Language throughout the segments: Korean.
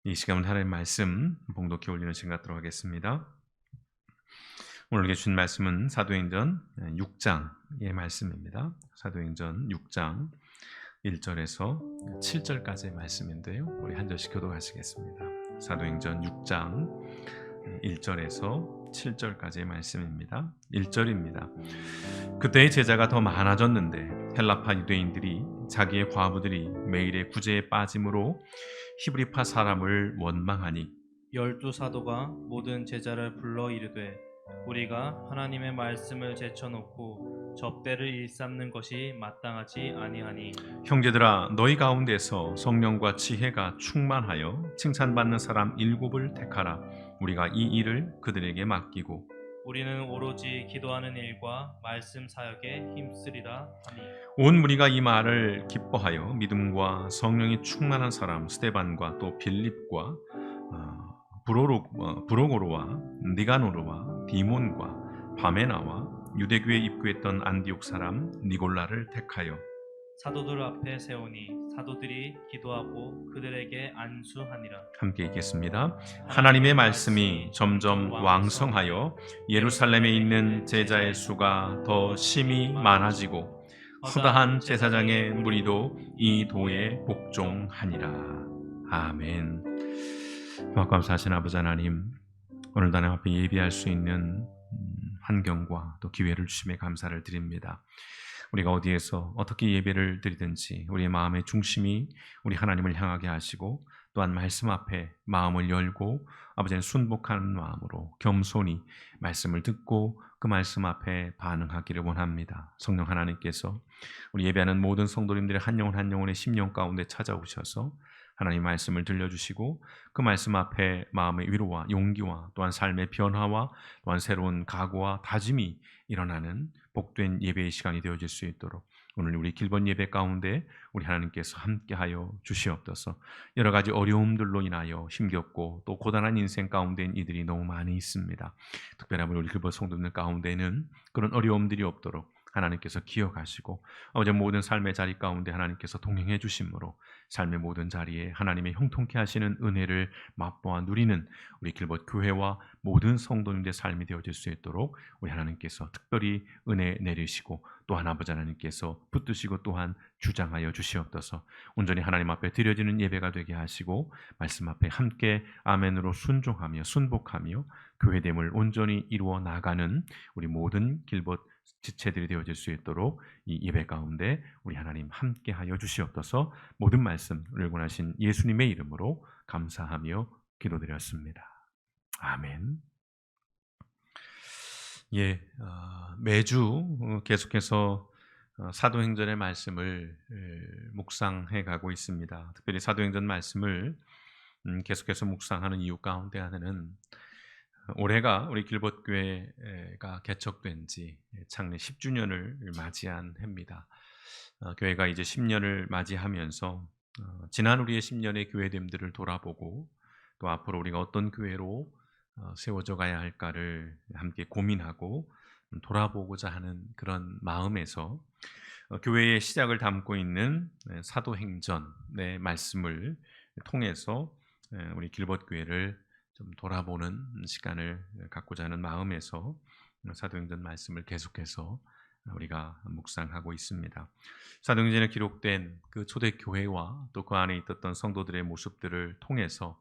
이 시간은 하나님의 말씀 봉독해 올리는 시간 갖도록 하겠습니다. 오늘 주신 말씀은 사도행전 6장의 말씀입니다. 사도행전 6장 1절에서 7절까지의 말씀인데요. 우리 한 절씩 교독하시겠습니다. 사도행전 6장 1절에서 7절까지의 말씀입니다. 1절입니다. 그때의 제자가 더 많아졌는데 헬라파 유대인들이 자기의 과부들이 매일의 구제에 빠짐으로 히브리파 사람을 원망하니 열두 사도가 모든 제자를 불러 이르되 우리가 하나님의 말씀을 제쳐놓고 접대를 일삼는 것이 마땅하지 아니하니 형제들아 너희 가운데서 성령과 지혜가 충만하여 칭찬받는 사람 7을 택하라. 우리가 이 일을 그들에게 맡기고 우리는 오로지 기도하는 일과 말씀 사역에 힘쓰리라 하니 온 무리가 이 말을 기뻐하여 믿음과 성령이 충만한 사람 스데반과 또 빌립과 브로고로와 니가노르와 디몬과 바메나와 유대교에 입구했던 안디옥 사람 니골라를 택하여 사도들 앞에 세우니 사도들이 기도하고 그들에게 안수하니라. 함께 읽겠습니다. 하나님의 말씀이 점점 왕성하여 예루살렘에 있는 제자의 수가 더 심히 많아지고 허다한 제사장의 무리도 이 도에 복종하니라. 아멘. 감사하신 아버지 하나님, 오늘도 하나님 앞에 예배할 수 있는 환경과 또 기회를 주심에 감사를 드립니다. 우리가 어디에서 어떻게 예배를 드리든지 우리의 마음의 중심이 우리 하나님을 향하게 하시고 또한 말씀 앞에 마음을 열고 아버지는 순복하는 마음으로 겸손히 말씀을 듣고 그 말씀 앞에 반응하기를 원합니다. 성령 하나님께서 우리 예배하는 모든 성도님들의 한 영혼 한 영혼의 심령 가운데 찾아오셔서 하나님 말씀을 들려주시고 그 말씀 앞에 마음의 위로와 용기와 또한 삶의 변화와 또한 새로운 각오와 다짐이 일어나는 복된 예배의 시간이 되어질 수 있도록 오늘 우리 길번 예배 가운데 우리 하나님께서 함께하여 주시옵소서. 여러 가지 어려움들로 인하여 힘겹고 또 고단한 인생 가운데인 이들이 너무 많이 있습니다. 특별히 우리 길번 성도들 가운데는 그런 어려움들이 없도록 하나님께서 기억하시고 아버지 모든 삶의 자리 가운데 하나님께서 동행해 주심으로 삶의 모든 자리에 하나님의 형통케 하시는 은혜를 맛보아 누리는 우리 길벗 교회와 모든 성도님들의 삶이 되어질 수 있도록 우리 하나님께서 특별히 은혜 내리시고 또한 아버지 하나님께서 붙드시고 또한 주장하여 주시옵소서. 온전히 하나님 앞에 드려지는 예배가 되게 하시고 말씀 앞에 함께 아멘으로 순종하며 순복하며 교회됨을 온전히 이루어 나가는 우리 모든 길벗 지체들이 되어질 수 있도록 이 예배 가운데 우리 하나님 함께하여 주시옵소서. 모든 말씀을 권하신 예수님의 이름으로 감사하며 기도드렸습니다. 아멘. 매주 계속해서 사도행전의 말씀을 묵상해 가고 있습니다. 특별히 사도행전 말씀을 계속해서 묵상하는 이유 가운데 하나는 올해가 우리 길벗교회가 개척된 지 창립 10주년을 맞이한 해입니다. 교회가 이제 10년을 맞이하면서 지난 우리의 10년의 교회됨들을 돌아보고 또 앞으로 우리가 어떤 교회로 세워져 가야 할까를 함께 고민하고 돌아보고자 하는 그런 마음에서 교회의 시작을 담고 있는 사도행전의 말씀을 통해서 우리 길벗교회를 좀 돌아보는 시간을 갖고자 하는 마음에서 사도행전 말씀을 계속해서 우리가 묵상하고 있습니다. 사도행전에 기록된 그 초대교회와 또 그 안에 있었던 성도들의 모습들을 통해서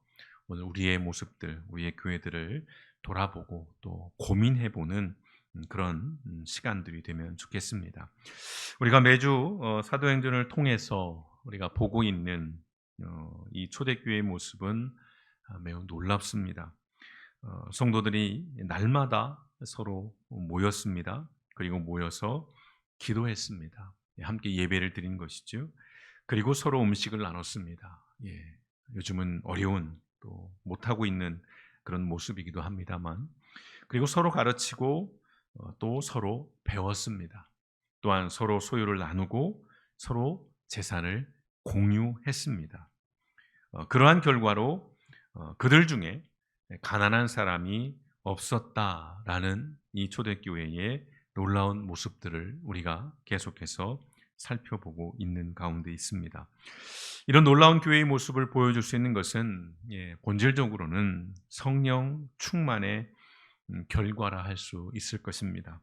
오늘 우리의 모습들, 우리의 교회들을 돌아보고 또 고민해보는 그런 시간들이 되면 좋겠습니다. 우리가 매주 사도행전을 통해서 우리가 보고 있는 이 초대교회의 모습은 매우 놀랍습니다. 성도들이 날마다 서로 모였습니다. 그리고 모여서 기도했습니다. 함께 예배를 드린 것이죠. 그리고 서로 음식을 나눴습니다. 요즘은 어려운 또 못하고 있는 그런 모습이기도 합니다만 그리고 서로 가르치고 또 서로 배웠습니다. 또한 서로 소유를 나누고 서로 재산을 공유했습니다. 그러한 결과로 그들 중에 가난한 사람이 없었다라는 이 초대교회의 놀라운 모습들을 우리가 계속해서 살펴보고 있는 가운데 있습니다. 이런 놀라운 교회의 모습을 보여줄 수 있는 것은 본질적으로는 성령 충만의 결과라 할 수 있을 것입니다.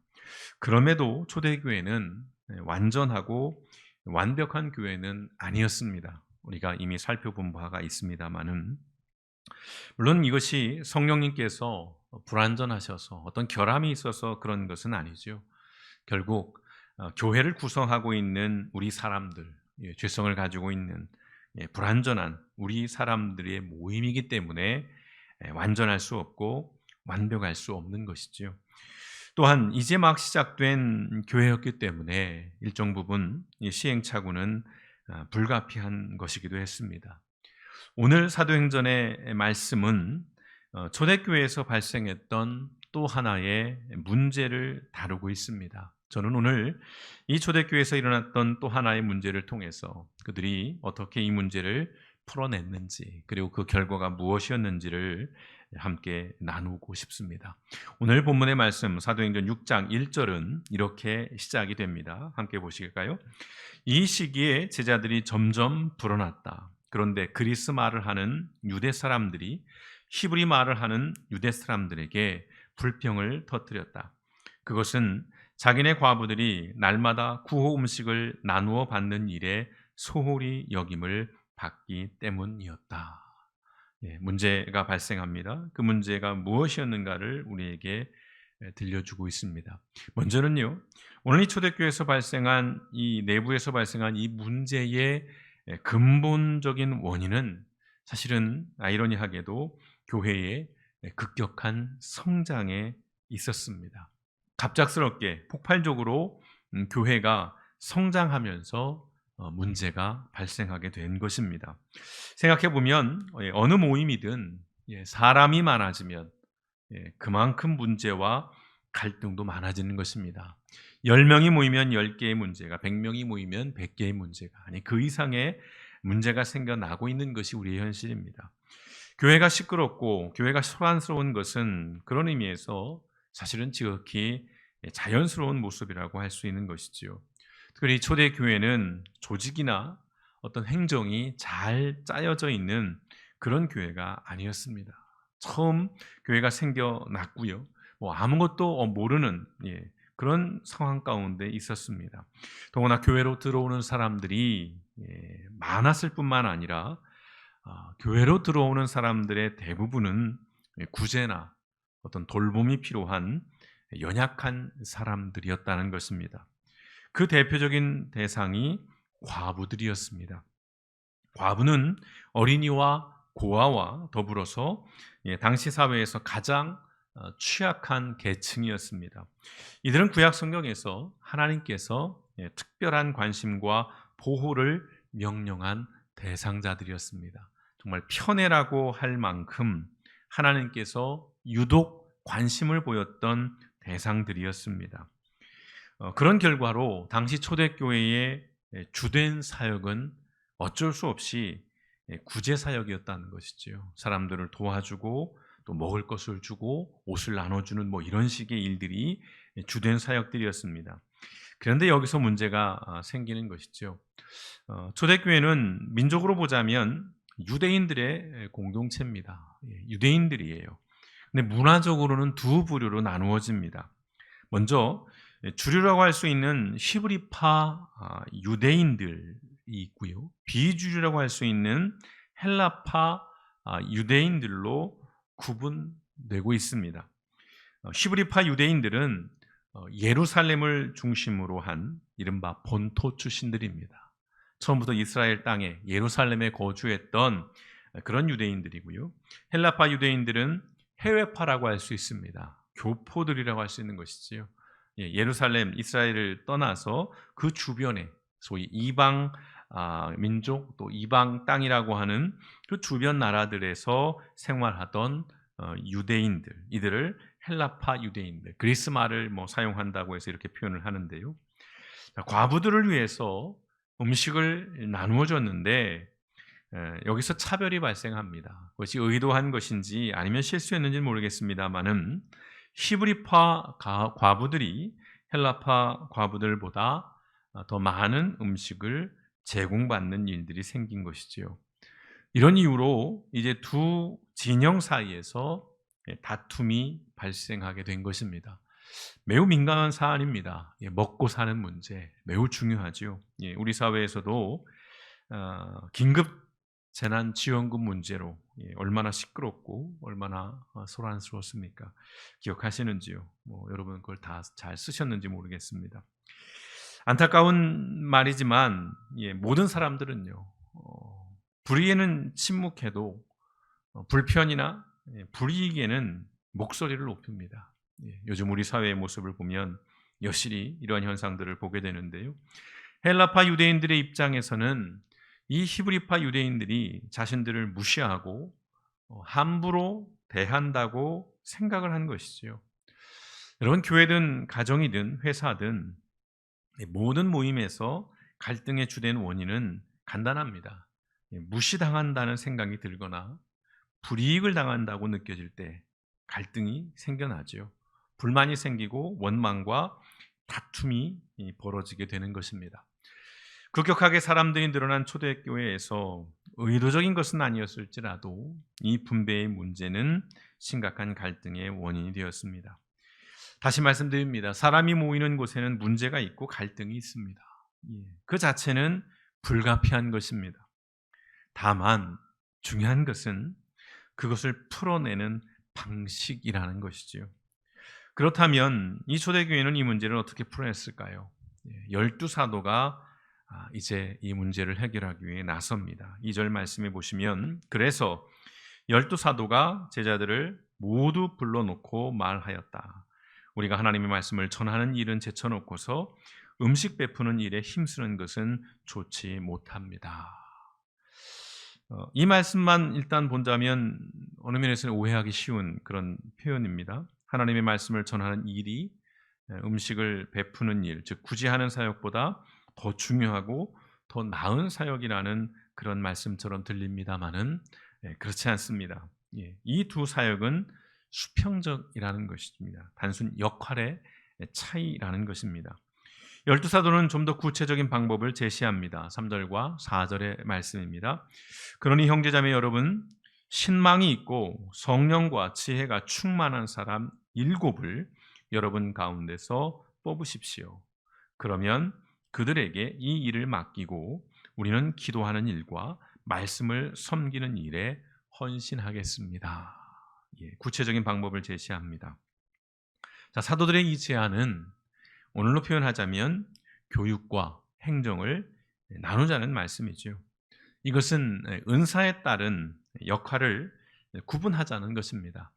그럼에도 초대교회는 완전하고 완벽한 교회는 아니었습니다. 우리가 이미 살펴본 바가 있습니다만은, 물론 이것이 성령님께서 불완전하셔서 어떤 결함이 있어서 그런 것은 아니죠. 결국 교회를 구성하고 있는 우리 사람들, 죄성을 가지고 있는 불완전한 우리 사람들의 모임이기 때문에 완전할 수 없고 완벽할 수 없는 것이지요. 또한 이제 막 시작된 교회였기 때문에 일정 부분 이 시행착오는 불가피한 것이기도 했습니다. 오늘 사도행전의 말씀은 초대교회에서 발생했던 또 하나의 문제를 다루고 있습니다. 저는 오늘 이 초대교회에서 일어났던 또 하나의 문제를 통해서 그들이 어떻게 이 문제를 풀어냈는지, 그리고 그 결과가 무엇이었는지를 함께 나누고 싶습니다. 오늘 본문의 말씀 사도행전 6장 1절은 이렇게 시작이 됩니다. 함께 보실까요? 이 시기에 제자들이 점점 불어났다. 그런데 그리스 말을 하는 유대 사람들이 히브리 말을 하는 유대 사람들에게 불평을 터뜨렸다. 그것은 자기네 과부들이 날마다 구호 음식을 나누어 받는 일에 소홀히 여김을 받기 때문이었다. 문제가 발생합니다. 그 문제가 무엇이었는가를 우리에게 들려주고 있습니다. 먼저는요, 오늘 이 초대교회에서 발생한 이 내부에서 발생한 이 문제의 근본적인 원인은 사실은 아이러니하게도 교회의 급격한 성장에 있었습니다. 갑작스럽게 폭발적으로 교회가 성장하면서 문제가 발생하게 된 것입니다. 생각해 보면 어느 모임이든 사람이 많아지면 그만큼 문제와 갈등도 많아지는 것입니다. 10명이 모이면 10개의 문제가, 100명이 모이면 100개의 문제가, 아니 그 이상의 문제가 생겨나고 있는 것이 우리의 현실입니다. 교회가 시끄럽고 교회가 소란스러운 것은 그런 의미에서 사실은 지극히 자연스러운 모습이라고 할 수 있는 것이지요. 특히 초대교회는 조직이나 어떤 행정이 잘 짜여져 있는 그런 교회가 아니었습니다. 처음 교회가 생겨났고요, 아무것도 모르는 그런 상황 가운데 있었습니다. 더구나 교회로 들어오는 사람들이 많았을 뿐만 아니라 교회로 들어오는 사람들의 대부분은 구제나 어떤 돌봄이 필요한 연약한 사람들이었다는 것입니다. 그 대표적인 대상이 과부들이었습니다. 과부는 어린이와 고아와 더불어서 당시 사회에서 가장 취약한 계층이었습니다. 이들은 구약 성경에서 하나님께서 특별한 관심과 보호를 명령한 대상자들이었습니다. 정말 편애라고 할 만큼 하나님께서 유독 관심을 보였던 대상들이었습니다. 그런 결과로 당시 초대교회의 주된 사역은 어쩔 수 없이 구제 사역이었다는 것이죠. 사람들을 도와주고 또 먹을 것을 주고 옷을 나눠주는 이런 식의 일들이 주된 사역들이었습니다. 그런데 여기서 문제가 생기는 것이죠. 초대교회는 민족으로 보자면 유대인들의 공동체입니다. 유대인들이에요. 근데 문화적으로는 두 부류로 나누어집니다. 먼저 주류라고 할 수 있는 히브리파 유대인들이 있고요, 비주류라고 할 수 있는 헬라파 유대인들로 구분되고 있습니다. 히브리파 유대인들은 예루살렘을 중심으로 한 이른바 본토 출신들입니다. 처음부터 이스라엘 땅에 예루살렘에 거주했던 그런 유대인들이고요, 헬라파 유대인들은 해외파라고 할 수 있습니다. 교포들이라고 할 수 있는 것이지요. 예루살렘, 이스라엘을 떠나서 그 주변에 소위 이방 민족, 또 이방 땅이라고 하는 그 주변 나라들에서 생활하던 유대인들, 이들을 헬라파 유대인들, 그리스 말을 사용한다고 해서 이렇게 표현을 하는데요. 과부들을 위해서 음식을 나누어 줬는데 여기서 차별이 발생합니다. 그것이 의도한 것인지 아니면 실수했는지는 모르겠습니다만은 히브리파 과부들이 헬라파 과부들보다 더 많은 음식을 제공받는 일들이 생긴 것이지요. 이런 이유로 이제 두 진영 사이에서 다툼이 발생하게 된 것입니다. 매우 민감한 사안입니다. 먹고 사는 문제 매우 중요하지요. 우리 사회에서도 긴급 재난 지원금 문제로 얼마나 시끄럽고 얼마나 소란스러웠습니까? 기억하시는지요? 여러분 그걸 다 잘 쓰셨는지 모르겠습니다. 안타까운 말이지만 모든 사람들은요, 불의에는 침묵해도 불편이나 불이익에는 목소리를 높입니다. 요즘 우리 사회의 모습을 보면 여실히 이러한 현상들을 보게 되는데요. 헬라파 유대인들의 입장에서는 이 히브리파 유대인들이 자신들을 무시하고 함부로 대한다고 생각을 한 것이지요. 여러분 교회든 가정이든 회사든 모든 모임에서 갈등의 주된 원인은 간단합니다. 무시당한다는 생각이 들거나 불이익을 당한다고 느껴질 때 갈등이 생겨나죠. 불만이 생기고 원망과 다툼이 벌어지게 되는 것입니다. 급격하게 사람들이 늘어난 초대교회에서 의도적인 것은 아니었을지라도 이 분배의 문제는 심각한 갈등의 원인이 되었습니다. 다시 말씀드립니다. 사람이 모이는 곳에는 문제가 있고 갈등이 있습니다. 그 자체는 불가피한 것입니다. 다만 중요한 것은 그것을 풀어내는 방식이라는 것이지요. 그렇다면 이 초대교회는 이 문제를 어떻게 풀어냈을까요? 12사도가 이제 이 문제를 해결하기 위해 나섭니다. 2절 말씀해 보시면 그래서 12사도가 제자들을 모두 불러놓고 말하였다. 우리가 하나님의 말씀을 전하는 일은 제쳐놓고서 음식 베푸는 일에 힘쓰는 것은 좋지 못합니다. 이 말씀만 일단 본다면 어느 면에서는 오해하기 쉬운 그런 표현입니다. 하나님의 말씀을 전하는 일이 음식을 베푸는 일, 즉 구제하는 사역보다 더 중요하고 더 나은 사역이라는 그런 말씀처럼 들립니다마는 그렇지 않습니다. 이 두 사역은 수평적이라는 것입니다. 단순 역할의 차이라는 것입니다. 12사도는 좀 더 구체적인 방법을 제시합니다. 3절과 4절의 말씀입니다. 그러니 형제자매 여러분, 신망이 있고 성령과 지혜가 충만한 사람 7을 여러분 가운데서 뽑으십시오. 그러면 그들에게 이 일을 맡기고 우리는 기도하는 일과 말씀을 섬기는 일에 헌신하겠습니다. 구체적인 방법을 제시합니다. 자, 사도들의 이 제안은 오늘로 표현하자면 교육과 행정을 나누자는 말씀이죠. 이것은 은사에 따른 역할을 구분하자는 것입니다.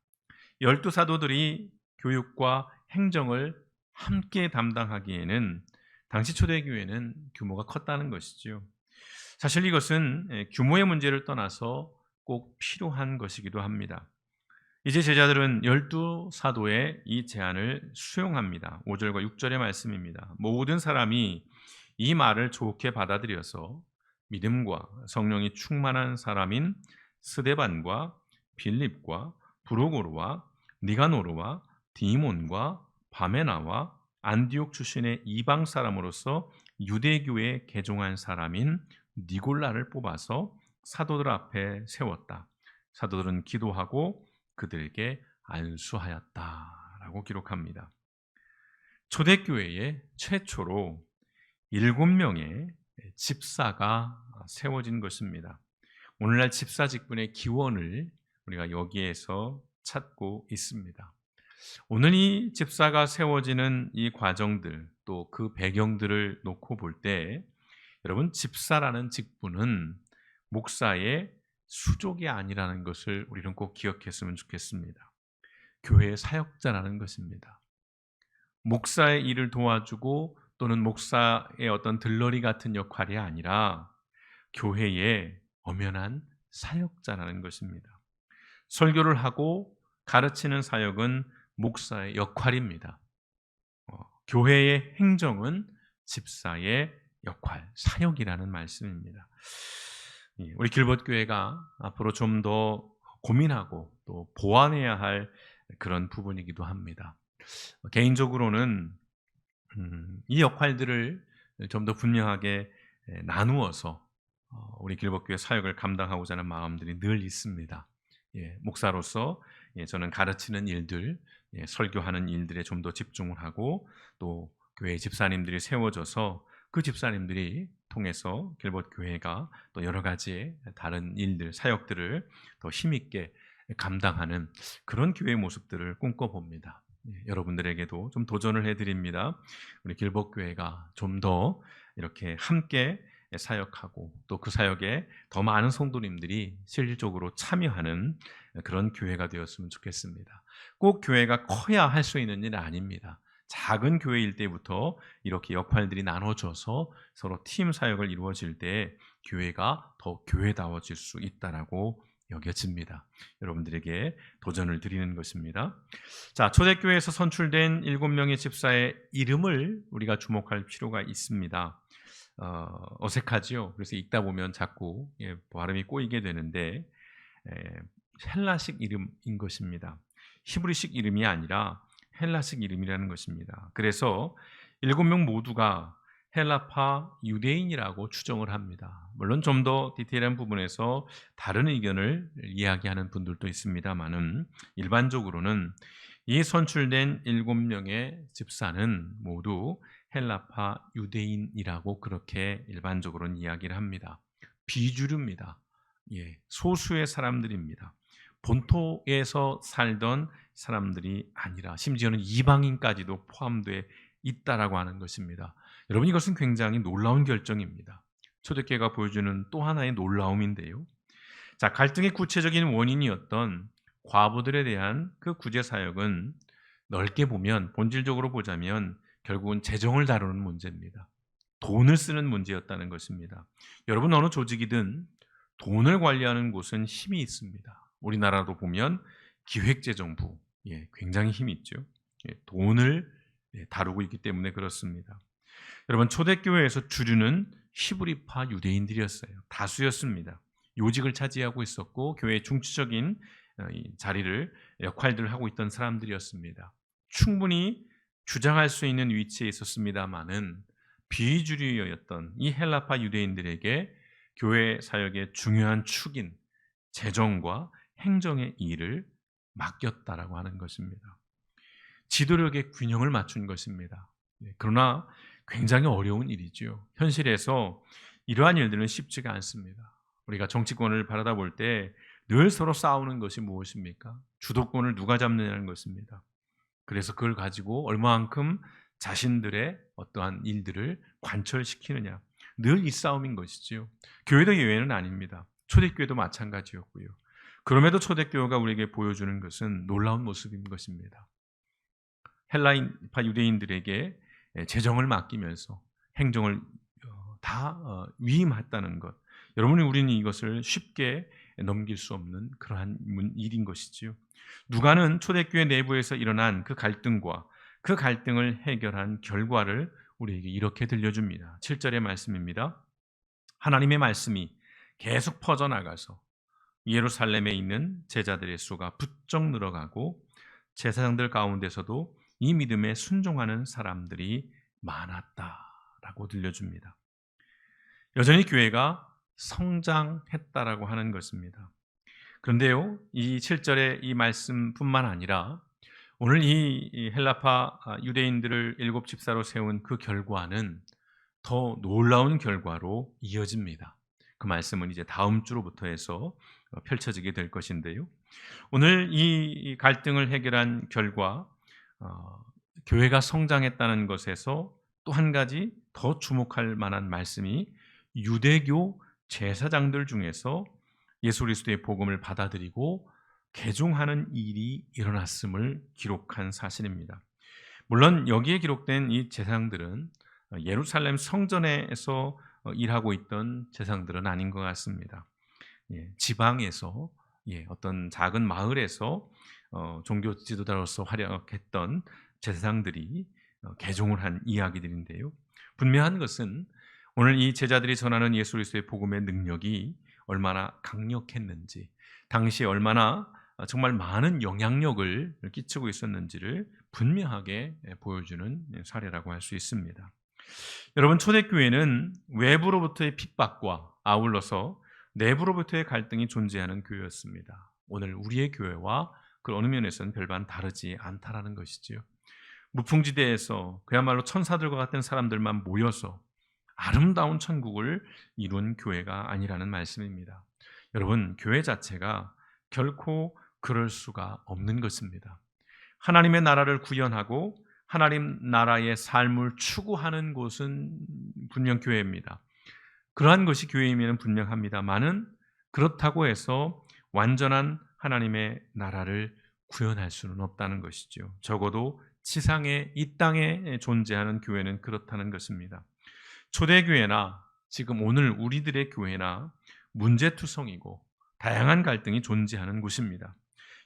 12사도들이 교육과 행정을 함께 담당하기에는 당시 초대교회는 규모가 컸다는 것이죠. 사실 이것은 규모의 문제를 떠나서 꼭 필요한 것이기도 합니다. 이제 제자들은 12사도의 이 제안을 수용합니다. 5절과 6절의 말씀입니다. 모든 사람이 이 말을 좋게 받아들여서 믿음과 성령이 충만한 사람인 스데반과 빌립과 브로고르와 니가노르와 디몬과 바메나와 안디옥 출신의 이방 사람으로서 유대교에 개종한 사람인 니골라를 뽑아서 사도들 앞에 세웠다. 사도들은 기도하고 그들에게 안수하였다라고 기록합니다. 초대교회에 최초로 7명의 집사가 세워진 것입니다. 오늘날 집사 직분의 기원을 우리가 여기에서 찾고 있습니다. 오늘 이 집사가 세워지는 이 과정들 또 그 배경들을 놓고 볼 때 여러분 집사라는 직분은 목사의 수족이 아니라는 것을 우리는 꼭 기억했으면 좋겠습니다. 교회의 사역자라는 것입니다. 목사의 일을 도와주고 또는 목사의 어떤 들러리 같은 역할이 아니라 교회의 엄연한 사역자라는 것입니다. 설교를 하고 가르치는 사역은 목사의 역할입니다. 교회의 행정은 집사의 역할, 사역이라는 말씀입니다. 우리 길벗교회가 앞으로 좀 더 고민하고 또 보완해야 할 그런 부분이기도 합니다. 개인적으로는 이 역할들을 좀 더 분명하게 나누어서 우리 길법교회 사역을 감당하고자 하는 마음들이 늘 있습니다. 목사로서 저는 가르치는 일들, 설교하는 일들에 좀 더 집중을 하고 또 교회 집사님들이 세워져서 그 집사님들이 통해서 길법교회가 또 여러 가지의 다른 일들, 사역들을 더 힘있게 감당하는 그런 교회의 모습들을 꿈꿔봅니다. 여러분들에게도 좀 도전을 해드립니다. 우리 길법교회가 좀 더 이렇게 함께 사역하고 또 그 사역에 더 많은 성도님들이 실질적으로 참여하는 그런 교회가 되었으면 좋겠습니다. 꼭 교회가 커야 할 수 있는 일은 아닙니다. 작은 교회일 때부터 이렇게 역할들이 나눠져서 서로 팀 사역을 이루어질 때 교회가 더 교회다워질 수 있다라고 여겨집니다. 여러분들에게 도전을 드리는 것입니다. 자, 초대교회에서 선출된 7명의 집사의 이름을 우리가 주목할 필요가 있습니다. 어색하지요. 그래서 읽다 보면 자꾸 발음이 꼬이게 되는데 헬라식 이름인 것입니다. 히브리식 이름이 아니라 헬라식 이름이라는 것입니다. 그래서 7명 모두가 헬라파 유대인이라고 추정을 합니다. 물론 좀 더 디테일한 부분에서 다른 의견을 이야기하는 분들도 있습니다만은 일반적으로는 이 선출된 7명의 집사는 모두 헬라파 유대인이라고 그렇게 일반적으로는 이야기를 합니다. 비주류입니다. 소수의 사람들입니다. 본토에서 살던 사람들이 아니라 심지어는 이방인까지도 포함되어 있다라고 하는 것입니다. 여러분, 이것은 굉장히 놀라운 결정입니다. 초대교회가 보여주는 또 하나의 놀라움인데요. 자, 갈등의 구체적인 원인이었던 과부들에 대한 그 구제 사역은 넓게 보면 본질적으로 보자면 결국은 재정을 다루는 문제입니다. 돈을 쓰는 문제였다는 것입니다. 여러분, 어느 조직이든 돈을 관리하는 곳은 힘이 있습니다. 우리나라도 보면 기획재정부, 굉장히 힘이 있죠. 돈을 다루고 있기 때문에 그렇습니다. 여러분, 초대교회에서 주류는 히브리파 유대인들이었어요. 다수였습니다. 요직을 차지하고 있었고 교회의 중추적인 자리를 역할들을 하고 있던 사람들이었습니다. 충분히 주장할 수 있는 위치에 있었습니다만은 비주류였던 이 헬라파 유대인들에게 교회 사역의 중요한 축인 재정과 행정의 일을 맡겼다라고 하는 것입니다. 지도력의 균형을 맞춘 것입니다. 그러나 굉장히 어려운 일이죠. 현실에서 이러한 일들은 쉽지가 않습니다. 우리가 정치권을 바라다 볼 때 늘 서로 싸우는 것이 무엇입니까? 주도권을 누가 잡느냐는 것입니다. 그래서 그걸 가지고 얼마만큼 자신들의 어떠한 일들을 관철시키느냐, 늘 이 싸움인 것이지요. 교회도 예외는 아닙니다. 초대교회도 마찬가지였고요. 그럼에도 초대교회가 우리에게 보여주는 것은 놀라운 모습인 것입니다. 헬라인파 유대인들에게 재정을 맡기면서 행정을 다 위임했다는 것. 여러분이 우리는 이것을 쉽게 넘길 수 없는 그러한 일인 것이지요. 누가는 초대교회 내부에서 일어난 그 갈등과 그 갈등을 해결한 결과를 우리에게 이렇게 들려줍니다. 7절의 말씀입니다. 하나님의 말씀이 계속 퍼져나가서 예루살렘에 있는 제자들의 수가 부쩍 늘어가고 제사장들 가운데서도 이 믿음에 순종하는 사람들이 많았다라고 들려줍니다. 여전히 교회가 성장했다라고 하는 것입니다. 그런데요, 이 7절의 이 말씀뿐만 아니라 오늘 이 헬라파 유대인들을 7 집사로 세운 그 결과는 더 놀라운 결과로 이어집니다. 그 말씀은 이제 다음 주로부터 해서 펼쳐지게 될 것인데요. 오늘 이 갈등을 해결한 결과 교회가 성장했다는 것에서 또 한 가지 더 주목할 만한 말씀이 유대교 제사장들 중에서 예수 그리스도의 복음을 받아들이고 개종하는 일이 일어났음을 기록한 사실입니다. 물론 여기에 기록된 이 제사장들은 예루살렘 성전에서 일하고 있던 제사장들은 아닌 것 같습니다. 지방에서 어떤 작은 마을에서 종교 지도자로서 활약했던 제사장들이 개종을 한 이야기들인데요. 분명한 것은 오늘 이 제자들이 전하는 예수 그리스도의 복음의 능력이 얼마나 강력했는지, 당시에 얼마나 정말 많은 영향력을 끼치고 있었는지를 분명하게 보여주는 사례라고 할 수 있습니다. 여러분, 초대교회는 외부로부터의 핍박과 아울러서 내부로부터의 갈등이 존재하는 교회였습니다. 오늘 우리의 교회와 그 어느 면에서는 별반 다르지 않다라는 것이지요. 무풍지대에서 그야말로 천사들과 같은 사람들만 모여서 아름다운 천국을 이룬 교회가 아니라는 말씀입니다. 여러분, 교회 자체가 결코 그럴 수가 없는 것입니다. 하나님의 나라를 구현하고 하나님 나라의 삶을 추구하는 곳은 분명 교회입니다. 그러한 것이 교회이면 분명합니다만은 그렇다고 해서 완전한 하나님의 나라를 구현할 수는 없다는 것이죠. 적어도 지상에, 이 땅에 존재하는 교회는 그렇다는 것입니다. 초대교회나 지금 오늘 우리들의 교회나 문제투성이고 다양한 갈등이 존재하는 곳입니다.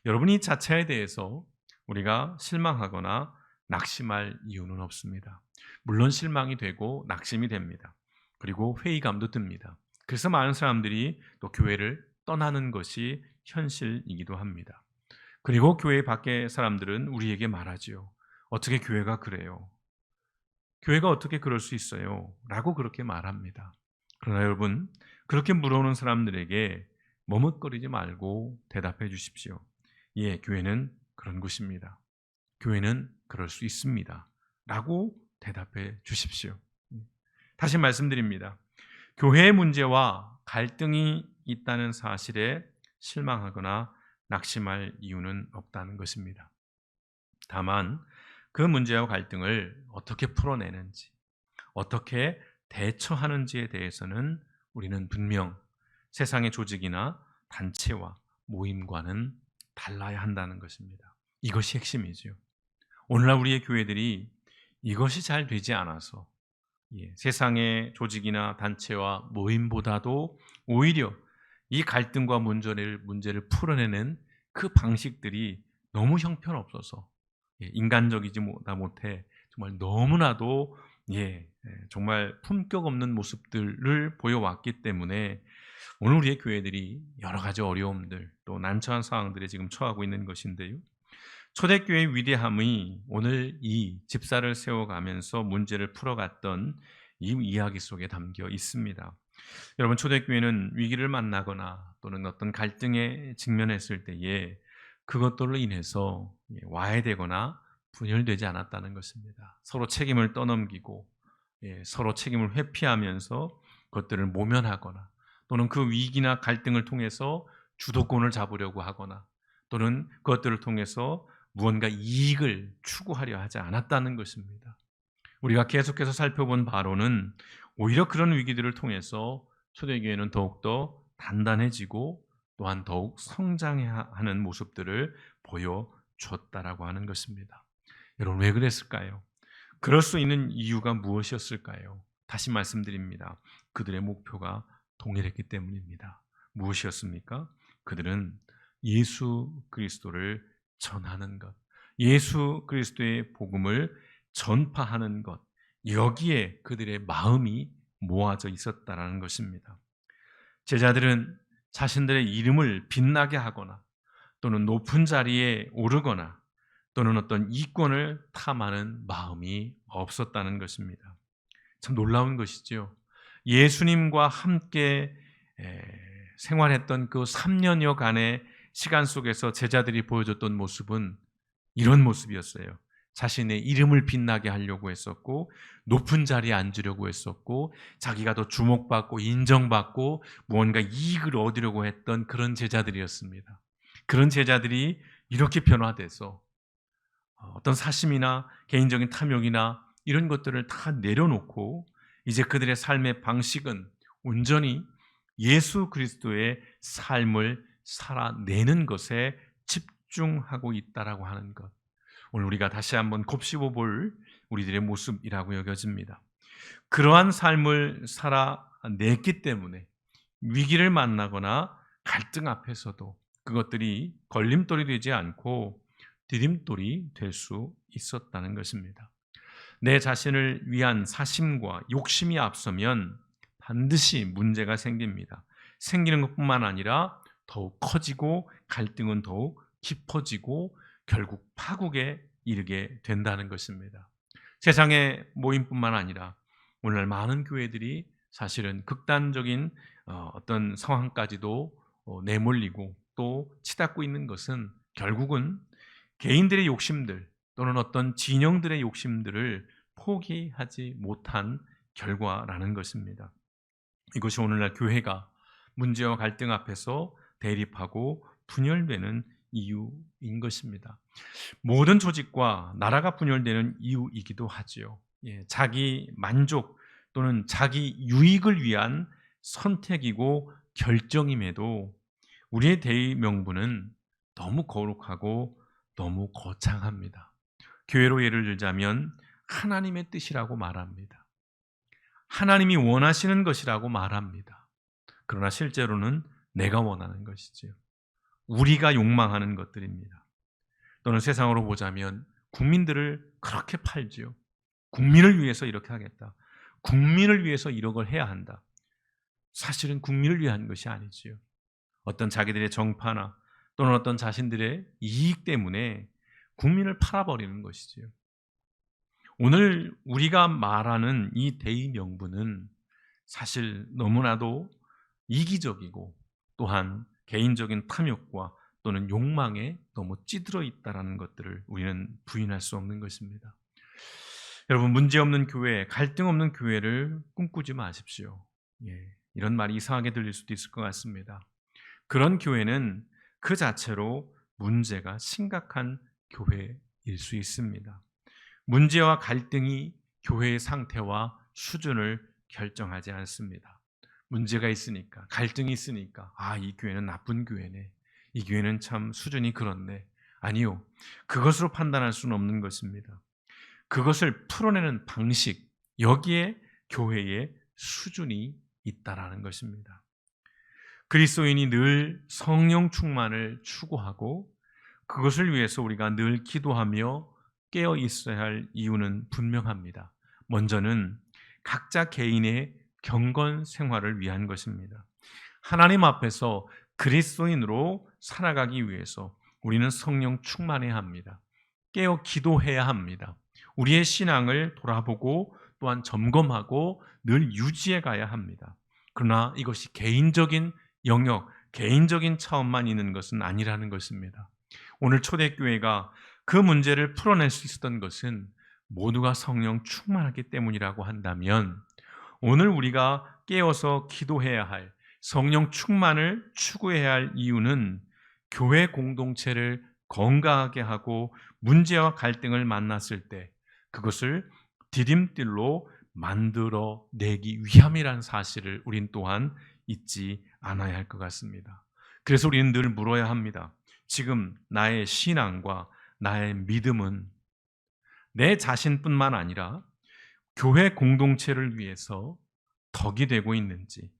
여러분이 이 자체에 대해서 우리가 실망하거나 낙심할 이유는 없습니다. 물론 실망이 되고 낙심이 됩니다. 그리고 회의감도 듭니다. 그래서 많은 사람들이 또 교회를 떠나는 것이 현실이기도 합니다. 그리고 교회 밖의 사람들은 우리에게 말하지요. 어떻게 교회가 그래요? 교회가 어떻게 그럴 수 있어요? 라고 그렇게 말합니다. 그러나 여러분, 그렇게 물어오는 사람들에게 머뭇거리지 말고 대답해 주십시오. 예, 교회는 그런 곳입니다. 교회는 그럴 수 있습니다. 라고 대답해 주십시오. 다시 말씀드립니다. 교회의 문제와 갈등이 있다는 사실에 실망하거나 낙심할 이유는 없다는 것입니다. 다만 그 문제와 갈등을 어떻게 풀어내는지, 어떻게 대처하는지에 대해서는 우리는 분명 세상의 조직이나 단체와 모임과는 달라야 한다는 것입니다. 이것이 핵심이죠. 오늘날 우리의 교회들이 이것이 잘 되지 않아서 세상의 조직이나 단체와 모임보다도 오히려 이 갈등과 문제를 풀어내는 그 방식들이 너무 형편없어서 인간적이지 못해 정말 너무나도 정말 품격 없는 모습들을 보여왔기 때문에 오늘 우리의 교회들이 여러 가지 어려움들 또 난처한 상황들에 지금 처하고 있는 것인데요. 초대교회의 위대함이 오늘 이 집사를 세워가면서 문제를 풀어갔던 이 이야기 속에 담겨 있습니다. 여러분, 초대교회는 위기를 만나거나 또는 어떤 갈등에 직면했을 때에 그것들로 인해서 와해되거나 분열되지 않았다는 것입니다. 서로 책임을 떠넘기고 서로 책임을 회피하면서 그것들을 모면하거나 또는 그 위기나 갈등을 통해서 주도권을 잡으려고 하거나 또는 그것들을 통해서 무언가 이익을 추구하려 하지 않았다는 것입니다. 우리가 계속해서 살펴본 바로는 오히려 그런 위기들을 통해서 초대교회는 더욱더 단단해지고 또한 더욱 성장하는 모습들을 보여줬다라고 하는 것입니다. 여러분, 왜 그랬을까요? 그럴 수 있는 이유가 무엇이었을까요? 다시 말씀드립니다. 그들의 목표가 동일했기 때문입니다. 무엇이었습니까? 그들은 예수 그리스도를 전하는 것, 예수 그리스도의 복음을 전파하는 것, 여기에 그들의 마음이 모아져 있었다라는 것입니다. 제자들은 자신들의 이름을 빛나게 하거나 또는 높은 자리에 오르거나 또는 어떤 이권을 탐하는 마음이 없었다는 것입니다. 참 놀라운 것이죠. 예수님과 함께 생활했던 그 3년여간의 시간 속에서 제자들이 보여줬던 모습은 이런 모습이었어요. 자신의 이름을 빛나게 하려고 했었고 높은 자리에 앉으려고 했었고 자기가 더 주목받고 인정받고 무언가 이익을 얻으려고 했던 그런 제자들이었습니다. 그런 제자들이 이렇게 변화돼서 어떤 사심이나 개인적인 탐욕이나 이런 것들을 다 내려놓고 이제 그들의 삶의 방식은 온전히 예수 그리스도의 삶을 살아내는 것에 집중하고 있다라고 하는 것, 오늘 우리가 다시 한번 곱씹어 볼 우리들의 모습이라고 여겨집니다. 그러한 삶을 살아냈기 때문에 위기를 만나거나 갈등 앞에서도 그것들이 걸림돌이 되지 않고 디딤돌이 될 수 있었다는 것입니다. 내 자신을 위한 사심과 욕심이 앞서면 반드시 문제가 생깁니다. 생기는 것뿐만 아니라 더욱 커지고 갈등은 더욱 깊어지고 결국 파국에 이르게 된다는 것입니다. 세상의 모임뿐만 아니라 오늘날 많은 교회들이 사실은 극단적인 어떤 상황까지도 내몰리고 또 치닫고 있는 것은 결국은 개인들의 욕심들 또는 어떤 진영들의 욕심들을 포기하지 못한 결과라는 것입니다. 이것이 오늘날 교회가 문제와 갈등 앞에서 대립하고 분열되는 이유인 것입니다. 모든 조직과 나라가 분열되는 이유이기도 하지요. 자기 만족 또는 자기 유익을 위한 선택이고 결정임에도 우리의 대의 명분은 너무 거룩하고 너무 거창합니다. 교회로 예를 들자면 하나님의 뜻이라고 말합니다. 하나님이 원하시는 것이라고 말합니다. 그러나 실제로는 내가 원하는 것이지요. 우리가 욕망하는 것들입니다. 또는 세상으로 보자면 국민들을 그렇게 팔지요. 국민을 위해서 이렇게 하겠다. 국민을 위해서 이런 걸 해야 한다. 사실은 국민을 위한 것이 아니지요. 어떤 자기들의 정파나 또는 어떤 자신들의 이익 때문에 국민을 팔아버리는 것이지요. 오늘 우리가 말하는 이 대의 명분은 사실 너무나도 이기적이고 또한 개인적인 탐욕과 또는 욕망에 너무 찌들어 있다는 것들을 우리는 부인할 수 없는 것입니다. 여러분, 문제없는 교회, 갈등 없는 교회를 꿈꾸지 마십시오. 이런 말이 이상하게 들릴 수도 있을 것 같습니다. 그런 교회는 그 자체로 문제가 심각한 교회일 수 있습니다. 문제와 갈등이 교회의 상태와 수준을 결정하지 않습니다. 문제가 있으니까, 갈등이 있으니까, 이 교회는 나쁜 교회네. 이 교회는 참 수준이 그렇네. 아니요. 그것으로 판단할 수는 없는 것입니다. 그것을 풀어내는 방식, 여기에 교회의 수준이 있다라는 것입니다. 그리스도인이 늘 성령 충만을 추구하고 그것을 위해서 우리가 늘 기도하며 깨어 있어야 할 이유는 분명합니다. 먼저는 각자 개인의 경건 생활을 위한 것입니다. 하나님 앞에서 그리스도인으로 살아가기 위해서 우리는 성령 충만해야 합니다. 깨어 기도해야 합니다. 우리의 신앙을 돌아보고 또한 점검하고 늘 유지해 가야 합니다. 그러나 이것이 개인적인 영역, 개인적인 차원만 있는 것은 아니라는 것입니다. 오늘 초대교회가 그 문제를 풀어낼 수 있었던 것은 모두가 성령 충만하기 때문이라고 한다면 오늘 우리가 깨어서 기도해야 할 성령 충만을 추구해야 할 이유는 교회 공동체를 건강하게 하고 문제와 갈등을 만났을 때 그것을 디딤돌로 만들어내기 위함이라는 사실을 우린 또한 잊지 않아야 할 것 같습니다. 그래서 우리는 늘 물어야 합니다. 지금 나의 신앙과 나의 믿음은 내 자신뿐만 아니라 교회 공동체를 위해서 덕이 되고 있는지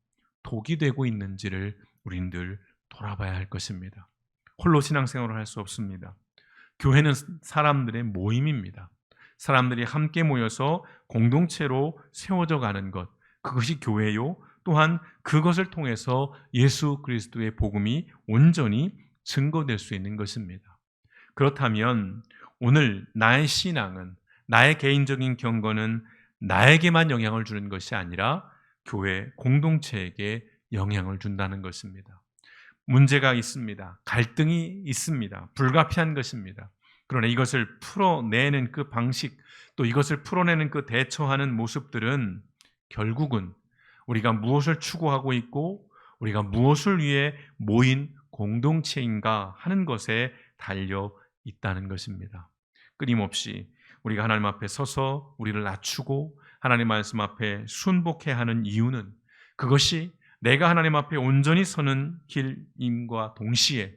독이 되고 있는지를 우리는 늘 돌아봐야 할 것입니다. 홀로 신앙생활을 할 수 없습니다. 교회는 사람들의 모임입니다. 사람들이 함께 모여서 공동체로 세워져 가는 것, 그것이 교회요. 또한 그것을 통해서 예수 그리스도의 복음이 온전히 증거될 수 있는 것입니다. 그렇다면 오늘 나의 신앙은, 나의 개인적인 경건은 나에게만 영향을 주는 것이 아니라 교회 공동체에게 영향을 준다는 것입니다. 문제가 있습니다. 갈등이 있습니다. 불가피한 것입니다. 그러나 이것을 풀어내는 그 방식, 또 이것을 풀어내는 그 대처하는 모습들은 결국은 우리가 무엇을 추구하고 있고 우리가 무엇을 위해 모인 공동체인가 하는 것에 달려 있다는 것입니다. 끊임없이 우리가 하나님 앞에 서서 우리를 낮추고 하나님 말씀 앞에 순복해야 하는 이유는 그것이 내가 하나님 앞에 온전히 서는 길임과 동시에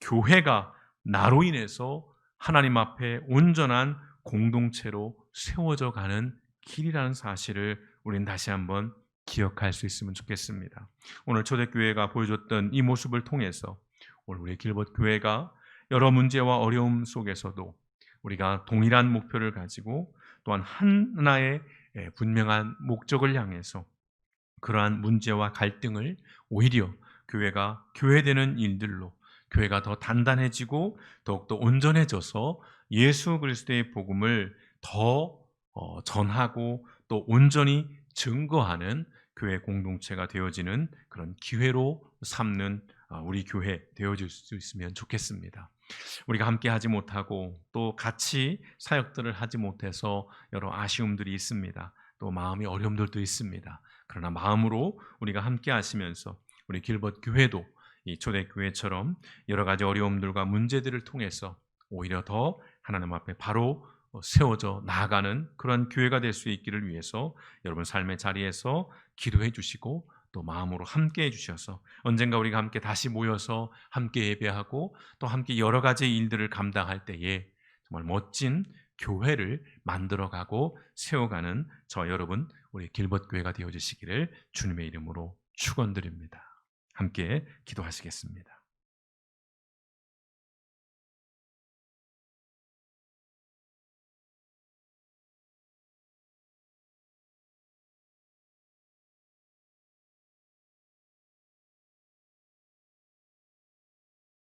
교회가 나로 인해서 하나님 앞에 온전한 공동체로 세워져 가는 길이라는 사실을 우리는 다시 한번 기억할 수 있으면 좋겠습니다. 오늘 초대교회가 보여줬던 이 모습을 통해서 오늘 우리 길벗 교회가 여러 문제와 어려움 속에서도 우리가 동일한 목표를 가지고 또한 하나의 분명한 목적을 향해서 그러한 문제와 갈등을 오히려 교회가 교회되는 일들로 교회가 더 단단해지고 더욱더 온전해져서 예수 그리스도의 복음을 더 전하고 또 온전히 증거하는 교회 공동체가 되어지는 그런 기회로 삼는 우리 교회 되어질 수 있으면 좋겠습니다. 우리가 함께 하지 못하고 또 같이 사역들을 하지 못해서 여러 아쉬움들이 있습니다. 또 마음의 어려움들도 있습니다. 그러나 마음으로 우리가 함께 하시면서 우리 길벗 교회도 이 초대교회처럼 여러 가지 어려움들과 문제들을 통해서 오히려 더 하나님 앞에 바로 세워져 나아가는 그런 교회가 될 수 있기를 위해서 여러분 삶의 자리에서 기도해 주시고 또 마음으로 함께 해 주셔서 언젠가 우리가 함께 다시 모여서 함께 예배하고 또 함께 여러 가지 일들을 감당할 때에 정말 멋진 교회를 만들어가고 세워가는 저 여러분 우리 길벗 교회가 되어 주시기를 주님의 이름으로 축원드립니다. 함께 기도하시겠습니다.